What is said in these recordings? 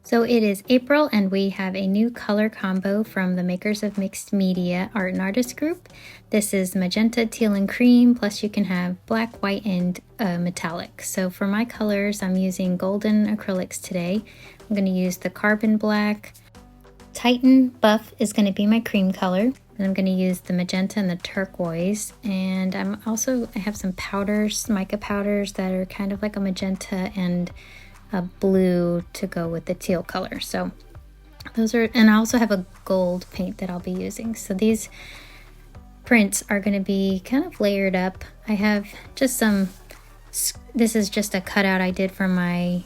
So it is April and we have a new color combo from the makers of Mixed Media Art and Artist Group. This is magenta, teal, and cream, plus you can have black, white, and metallic. So for my colors, I'm using golden acrylics today. I'm going to use the carbon black. Titan Buff is going to be my cream color. And I'm going to use the magenta and the turquoise. And I have some powders, mica powders that are kind of like a magenta and a blue to go with the teal color. So those are, and I also have a gold paint that I'll be using. So these prints are going to be kind of layered up. I have just this is just a cutout I did for my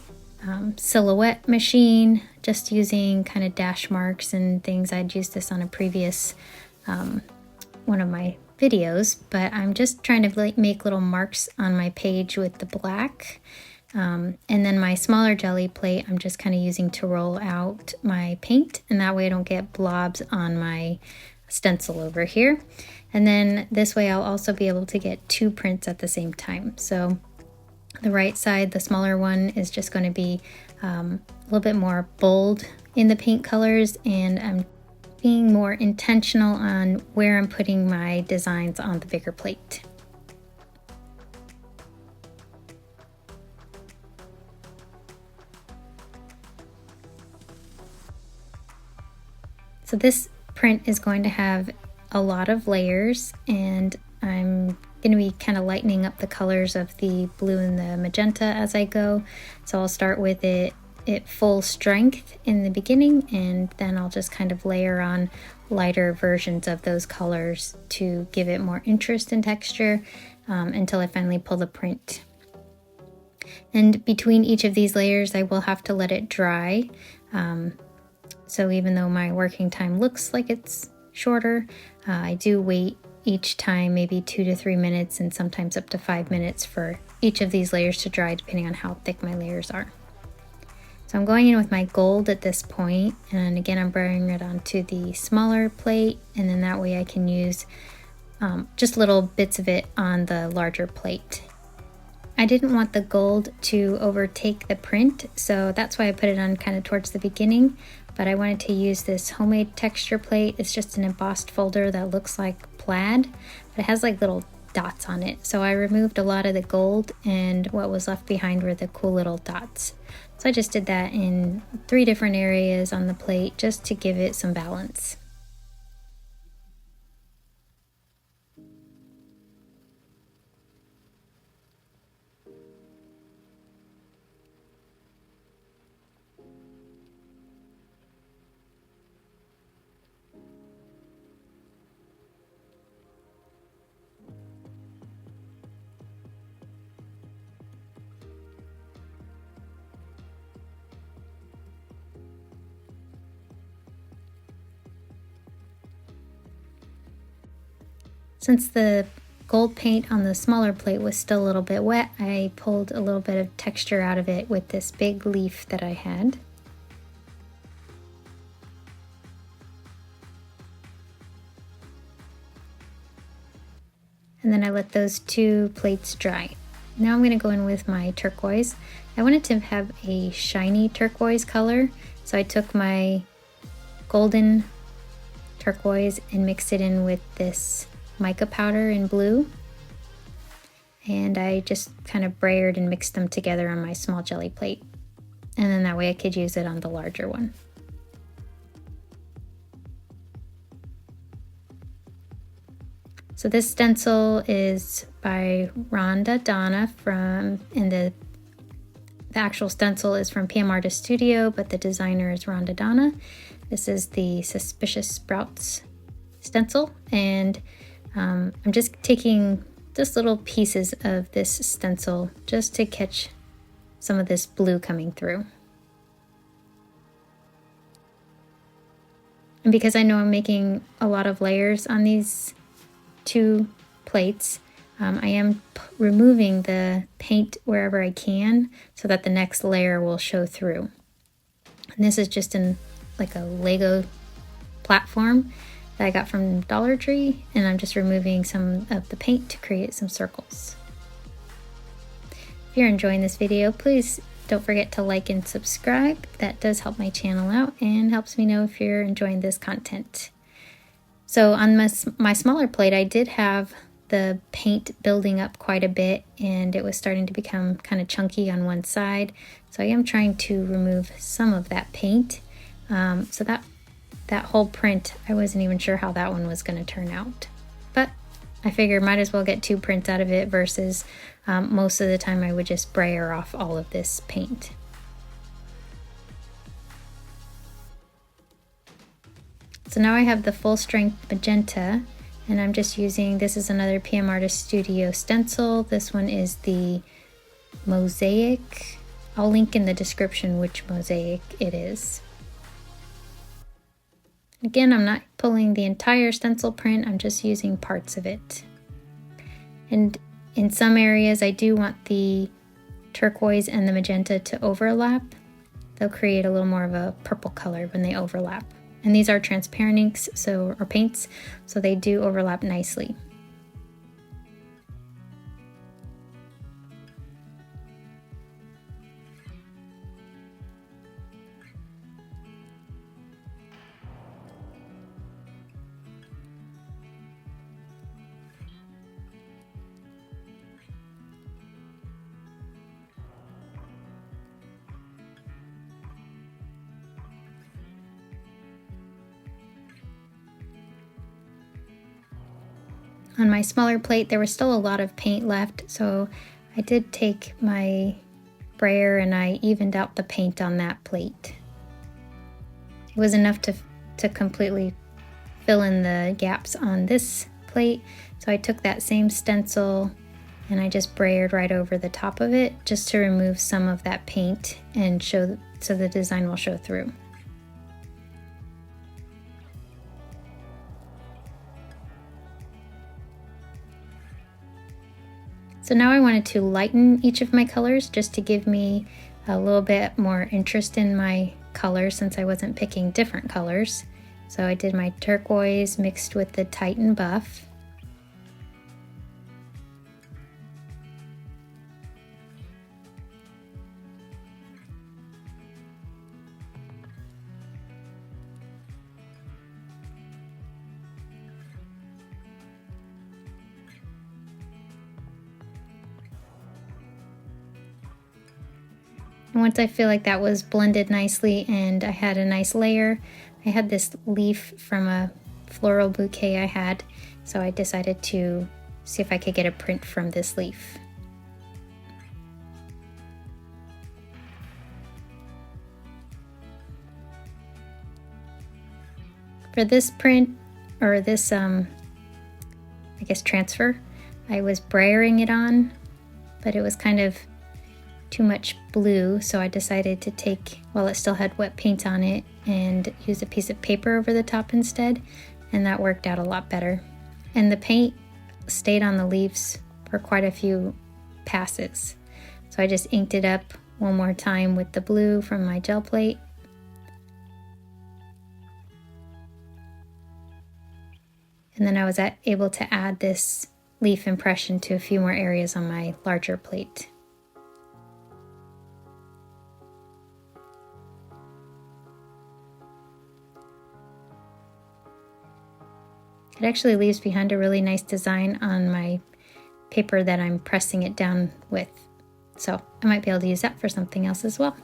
silhouette machine, just using kind of dash marks and things. I'd used this on a previous one of my videos, but I'm just trying to make little marks on my page with the black. And then my smaller jelly plate, I'm just kind of using to roll out my paint, and that way I don't get blobs on my stencil over here. And then this way I'll also be able to get two prints at the same time. So the right side, the smaller one, is just going to be a little bit more bold in the paint colors, and I'm being more intentional on where I'm putting my designs on the bigger plate. So this print is going to have a lot of layers, and I'm going to be kind of lightening up the colors of the blue and the magenta as I go. So I'll start with it full strength in the beginning, and then I'll just kind of layer on lighter versions of those colors to give it more interest and texture until I finally pull the print. And between each of these layers, I will have to let it dry. So even though my working time looks like it's shorter, I do wait each time maybe 2 to 3 minutes, and sometimes up to 5 minutes for each of these layers to dry, depending on how thick my layers are. So I'm going in with my gold at this point, and again I'm bringing it onto the smaller plate, and then that way I can use just little bits of it on the larger plate. I didn't want the gold to overtake the print, so that's why I put it on kind of towards the beginning. But I wanted to use this homemade texture plate. It's just an embossed folder that looks like plaid, but it has like little dots on it. So I removed a lot of the gold, and what was left behind were the cool little dots. So I just did that in 3 different areas on the plate just to give it some balance. Since the gold paint on the smaller plate was still a little bit wet, I pulled a little bit of texture out of it with this big leaf that I had. And then I let those 2 plates dry. Now I'm going to go in with my turquoise. I wanted to have a shiny turquoise color, so I took my golden turquoise and mixed it in with this mica powder in blue, and I just kind of brayered and mixed them together on my small jelly plate, and then that way I could use it on the larger one. So this stencil is by Rhonda Donna and the actual stencil is from PM Artist Studio, but the designer is Rhonda Donna. This is the Suspicious Sprouts stencil, and I'm just taking just little pieces of this stencil just to catch some of this blue coming through. And because I know I'm making a lot of layers on these 2 plates, I am removing the paint wherever I can so that the next layer will show through. And this is just in like a Lego platform that I got from Dollar Tree, and I'm just removing some of the paint to create some circles. If you're enjoying this video, please Don't forget to like and subscribe. That does help my channel out and helps me know if you're enjoying this content. So on my smaller plate, I did have the paint building up quite a bit and it was starting to become kind of chunky on one side. So I am trying to remove some of that paint. So that whole print, I wasn't even sure how that one was going to turn out. But I figured might as well get 2 prints out of it versus most of the time I would just brayer off all of this paint. So now I have the full strength magenta and I'm just using, this is another PM Artist Studio stencil. This one is the Mosaic. I'll link in the description which mosaic it is. Again, I'm not pulling the entire stencil print, I'm just using parts of it. And in some areas I do want the turquoise and the magenta to overlap. They'll create a little more of a purple color when they overlap. And these are transparent inks, or paints, so they do overlap nicely. On my smaller plate, there was still a lot of paint left, so I did take my brayer and I evened out the paint on that plate. It was enough to completely fill in the gaps on this plate, so I took that same stencil and I just brayered right over the top of it just to remove some of that paint and so the design will show through. So now I wanted to lighten each of my colors just to give me a little bit more interest in my colors since I wasn't picking different colors. So I did my turquoise mixed with the Titan Buff. And once I feel like that was blended nicely and I had a nice layer, I had this leaf from a floral bouquet I had, so I decided to see if I could get a print from this leaf. For this print, or this, I guess transfer, I was brayering it on, but it was kind of too much blue, so I decided to take, while it still had wet paint on it, and use a piece of paper over the top instead, and that worked out a lot better. And the paint stayed on the leaves for quite a few passes. So I just inked it up one more time with the blue from my gel plate. And then I was able to add this leaf impression to a few more areas on my larger plate. It actually leaves behind a really nice design on my paper that I'm pressing it down with. So I might be able to use that for something else as well.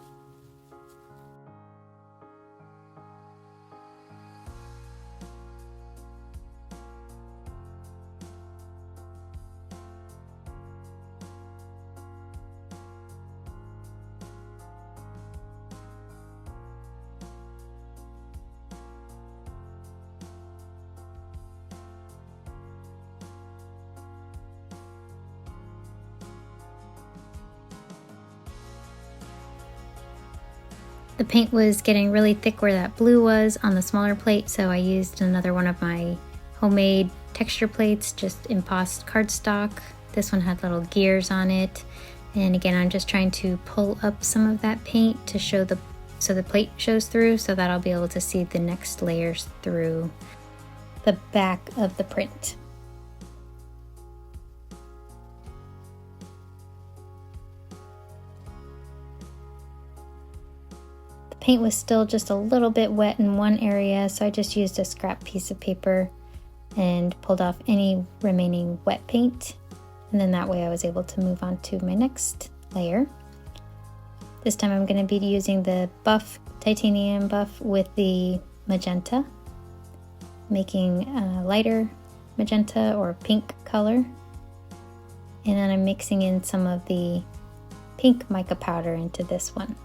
The paint was getting really thick where that blue was on the smaller plate, so I used another one of my homemade texture plates, just embossed cardstock. This one had little gears on it. And again, I'm just trying to pull up some of that paint to show so the plate shows through, so that I'll be able to see the next layers through the back of the print. paint was still just a little bit wet in one area, so I just used a scrap piece of paper and pulled off any remaining wet paint. And then that way I was able to move on to my next layer. This time I'm going to be using the buff, titanium buff with the magenta, making a lighter magenta or pink color. And then I'm mixing in some of the pink mica powder into this one.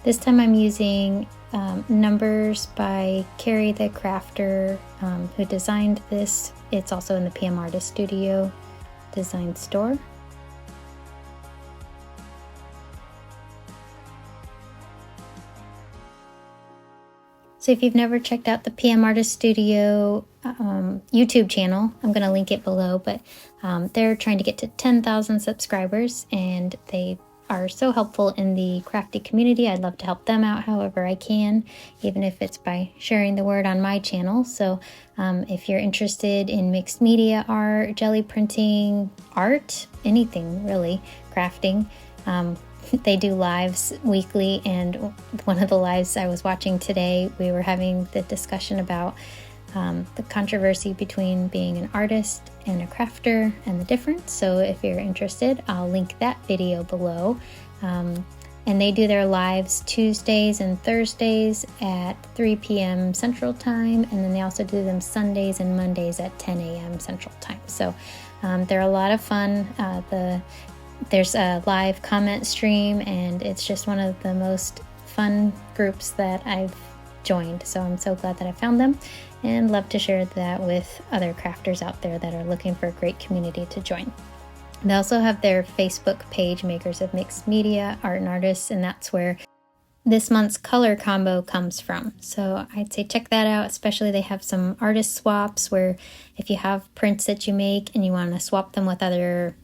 This time I'm using Numbers by Carrie the Crafter, who designed this. It's also in the PM Artist Studio design store. So if you've never checked out the PM Artist Studio YouTube channel, I'm going to link it below, but they're trying to get to 10,000 subscribers, and they are so helpful in the crafty community. I'd love to help them out however I can, even if it's by sharing the word on my channel. So if you're interested in mixed media art, jelly printing, art, anything really, crafting, they do lives weekly, and one of the lives I was watching today, we were having the discussion about the controversy between being an artist and a crafter and the difference. So if you're interested, I'll link that video below. And they do their lives Tuesdays and Thursdays at 3 p.m. Central Time, and then they also do them Sundays and Mondays at 10 a.m. Central Time. So they're a lot of fun. There's a live comment stream, and it's just one of the most fun groups that I've joined. So I'm so glad that I found them, and love to share that with other crafters out there that are looking for a great community to join. They also have their Facebook page, Makers of Mixed Media, Art and Artists, and that's where this month's color combo comes from. So I'd say check that out, especially they have some artist swaps where if you have prints that you make and you want to swap them with other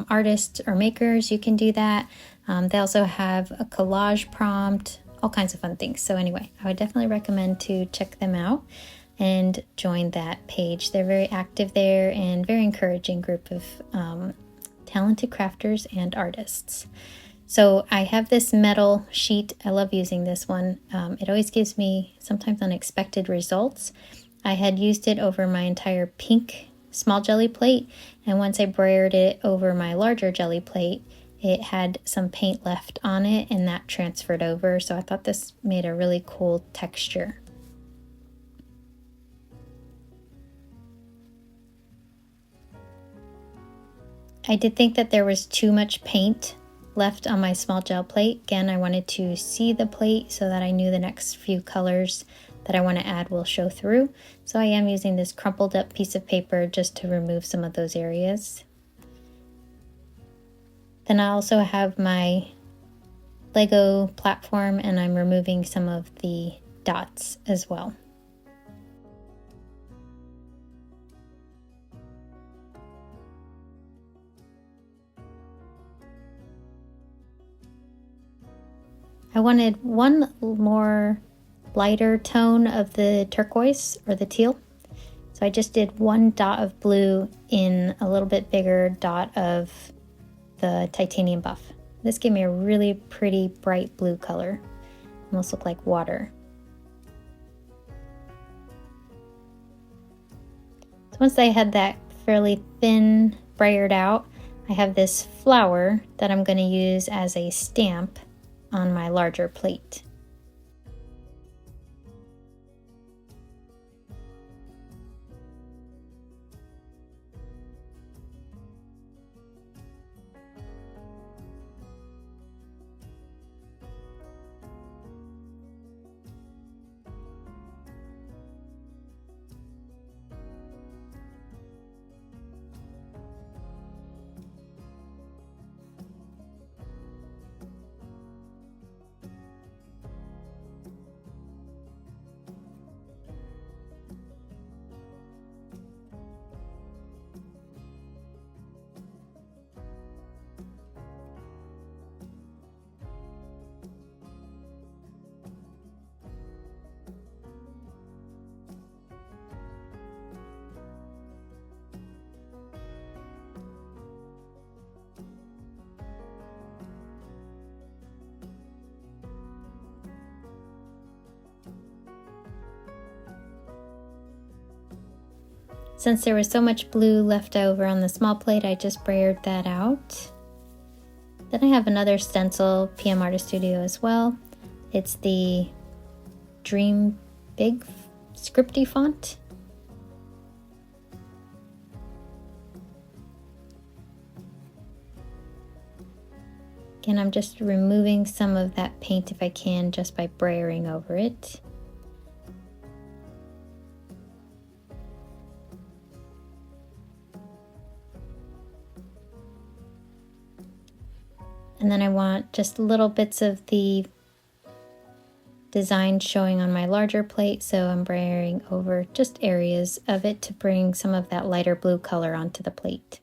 artists or makers, you can do that. They also have a collage prompt, all kinds of fun things. So anyway, I would definitely recommend to check them out and join that page. They're very active there and very encouraging group of talented crafters and artists. So I have this metal sheet. I love using this one. It always gives me sometimes unexpected results. I had used it over my entire pink small jelly plate, and once I brayered it over my larger jelly plate, it had some paint left on it, and that transferred over. So I thought this made a really cool texture. I did think that there was too much paint left on my small gel plate. Again, I wanted to see the plate so that I knew the next few colors that I want to add will show through. So I am using this crumpled up piece of paper just to remove some of those areas. Then I also have my Lego platform, and I'm removing some of the dots as well. I wanted one more lighter tone of the turquoise or the teal. So I just did one dot of blue in a little bit bigger dot of the titanium buff. This gave me a really pretty bright blue color. Almost looked like water. So once I had that fairly thin brayered out, I have this flower that I'm going to use as a stamp on my larger plate. Since there was so much blue left over on the small plate, I just brayered that out. Then I have another stencil, PM Artist Studio as well. It's the Dream Big scripty font. Again, I'm just removing some of that paint if I can, just by brayering over it. And then I want just little bits of the design showing on my larger plate, so I'm brayering over just areas of it to bring some of that lighter blue color onto the plate.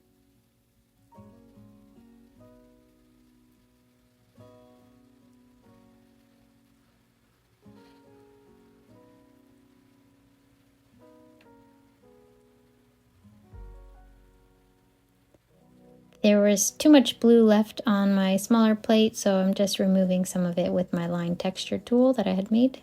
There was too much blue left on my smaller plate, so I'm just removing some of it with my line texture tool that I had made.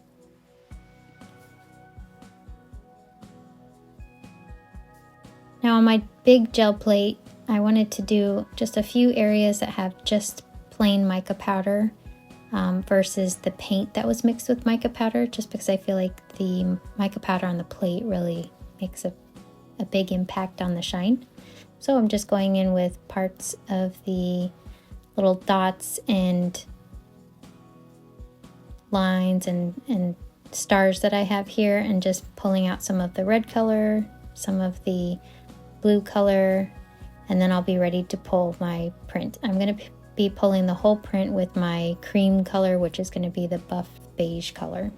Now on my big gel plate, I wanted to do just a few areas that have just plain mica powder versus the paint that was mixed with mica powder, just because I feel like the mica powder on the plate really makes a big impact on the shine. So I'm just going in with parts of the little dots and lines and stars that I have here, and just pulling out some of the red color, some of the blue color, and then I'll be ready to pull my print. I'm going to be pulling the whole print with my cream color, which is going to be the buff beige color.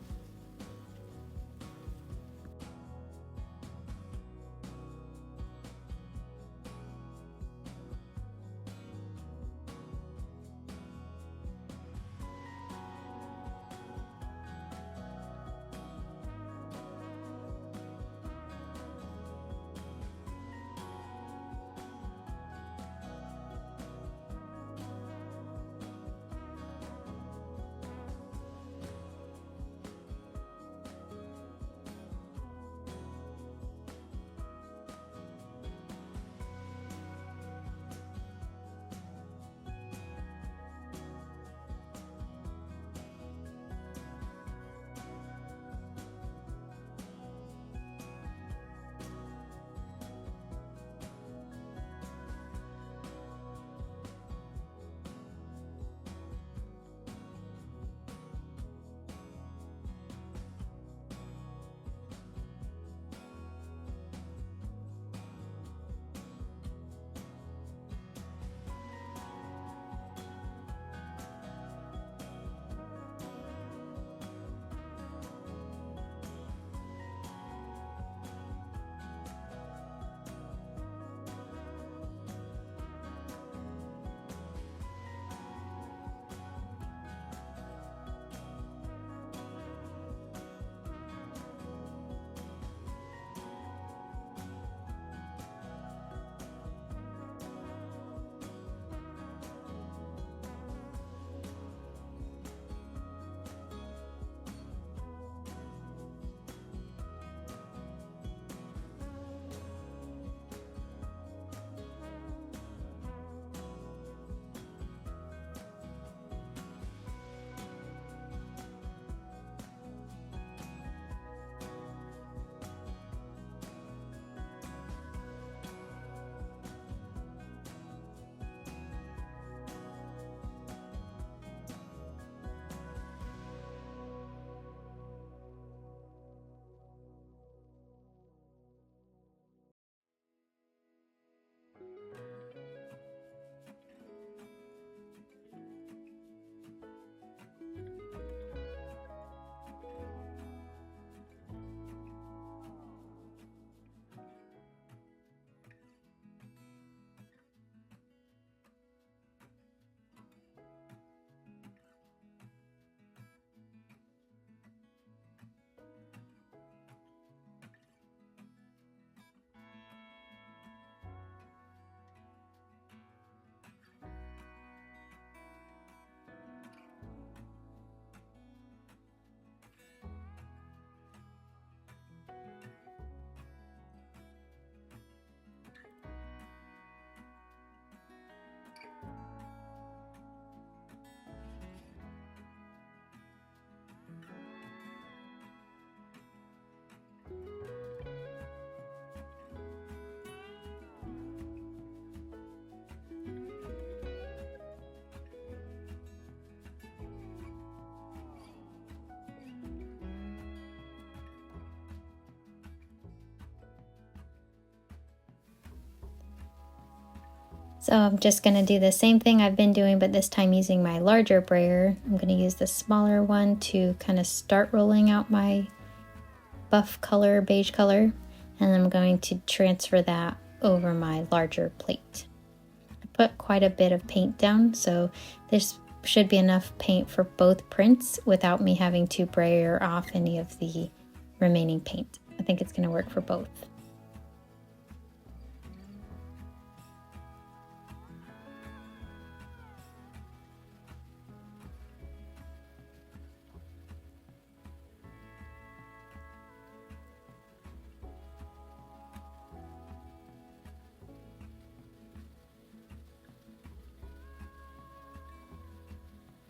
So I'm just going to do the same thing I've been doing, but this time using my larger brayer. I'm going to use the smaller one to kind of start rolling out my buff color, beige color, and I'm going to transfer that over my larger plate. I put quite a bit of paint down, so this should be enough paint for both prints without me having to brayer off any of the remaining paint. I think it's going to work for both.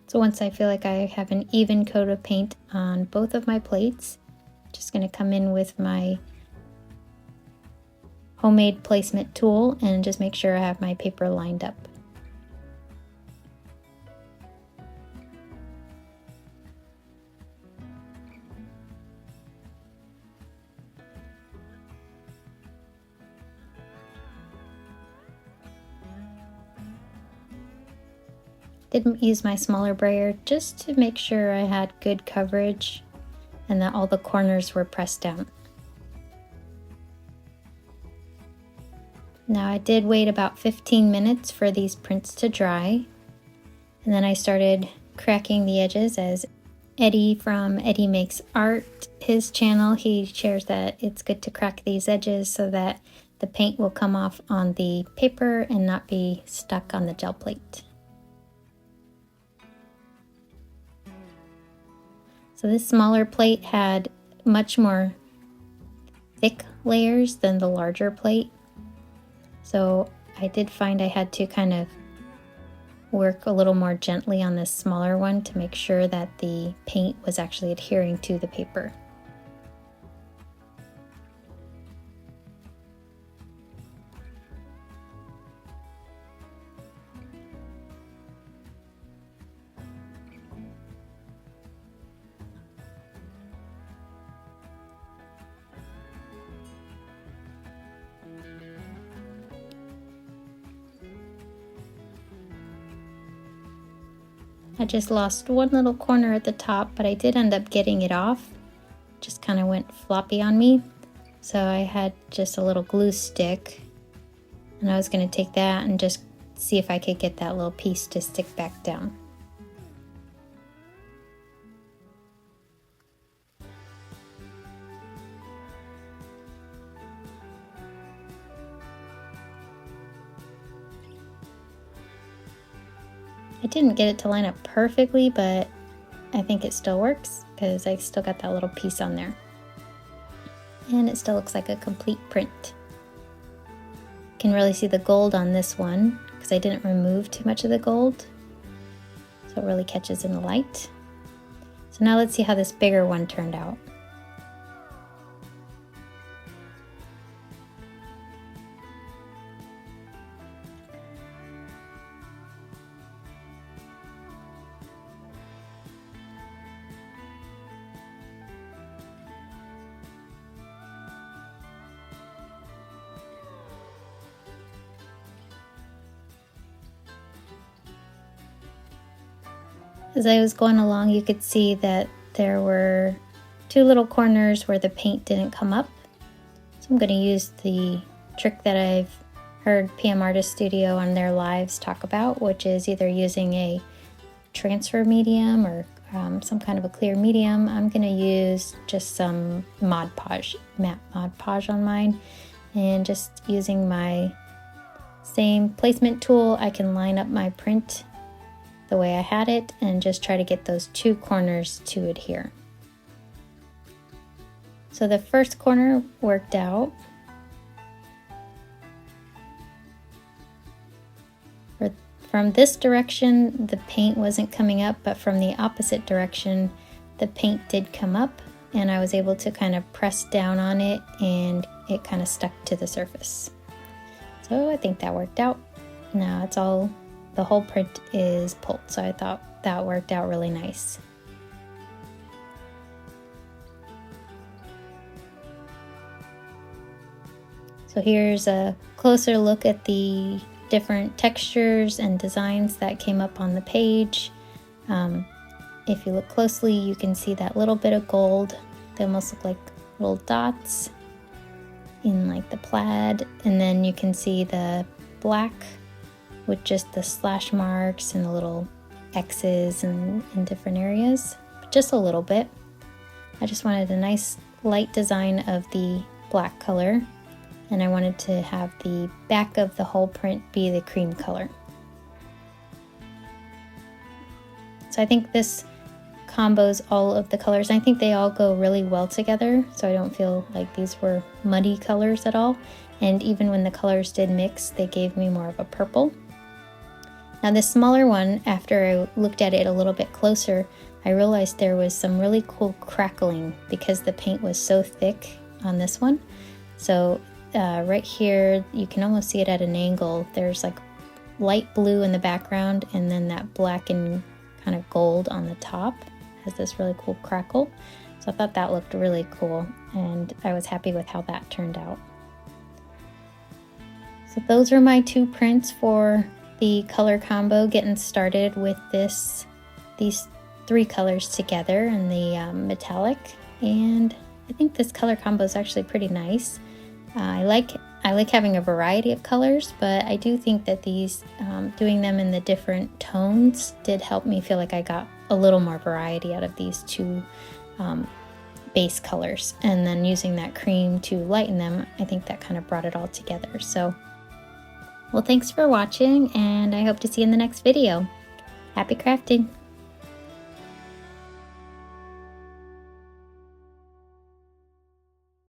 So once I feel like I have an even coat of paint on both of my plates, I'm just going to come in with my homemade placement tool and just make sure I have my paper lined up. Didn't use my smaller brayer just to make sure I had good coverage and that all the corners were pressed down. Now I did wait about 15 minutes for these prints to dry, and then I started cracking the edges. As Eddie from Eddie Makes Art, his channel, he shares that it's good to crack these edges so that the paint will come off on the paper and not be stuck on the gel plate. So this smaller plate had much more thick layers than the larger plate. So I did find I had to kind of work a little more gently on this smaller one to make sure that the paint was actually adhering to the paper. I just lost one little corner at the top, but I did end up getting it off. Just kind of went floppy on me. So I had just a little glue stick, and I was going to take that and just see if I could get that little piece to stick back down. I didn't get it to line up perfectly, but I think it still works because I still got that little piece on there. And it still looks like a complete print. You can really see the gold on this one because I didn't remove too much of the gold. So it really catches in the light. So now let's see how this bigger one turned out. As I was going along, you could see that there were two little corners where the paint didn't come up. So I'm going to use the trick that I've heard PM Artist Studio on their lives talk about, which is either using a transfer medium or some kind of a clear medium. I'm going to use just some Mod Podge, matte Mod Podge on mine, and just using my same placement tool, I can line up my print the way I had it and just try to get those two corners to adhere. So the first corner worked out. From this direction, the paint wasn't coming up, but from the opposite direction, the paint did come up, and I was able to kind of press down on it and it kind of stuck to the surface. So I think that worked out. Now it's all, the whole print is pulled, so I thought that worked out really nice. So here's a closer look at the different textures and designs that came up on the page. If you look closely, you can see that little bit of gold. They almost look like little dots in like the plaid, and then you can see the black with just the slash marks and the little X's in different areas, but just a little bit. I just wanted a nice light design of the black color, and I wanted to have the back of the whole print be the cream color. So I think this combos all of the colors. I think they all go really well together, so I don't feel like these were muddy colors at all. And even when the colors did mix, they gave me more of a purple. Now this smaller one, after I looked at it a little bit closer, I realized there was some really cool crackling because the paint was so thick on this one. So right here, you can almost see it at an angle. There's like light blue in the background, and then that black and kind of gold on the top has this really cool crackle. So I thought that looked really cool, and I was happy with how that turned out. So those are my two prints for the color combo, getting started with these three colors together in the metallic. And I think this color combo is actually pretty nice. I like having a variety of colors, but I do think that these, doing them in the different tones did help me feel like I got a little more variety out of these two base colors. And then using that cream to lighten them, I think that kind of brought it all together. So, well, thanks for watching, and I hope to see you in the next video. Happy crafting!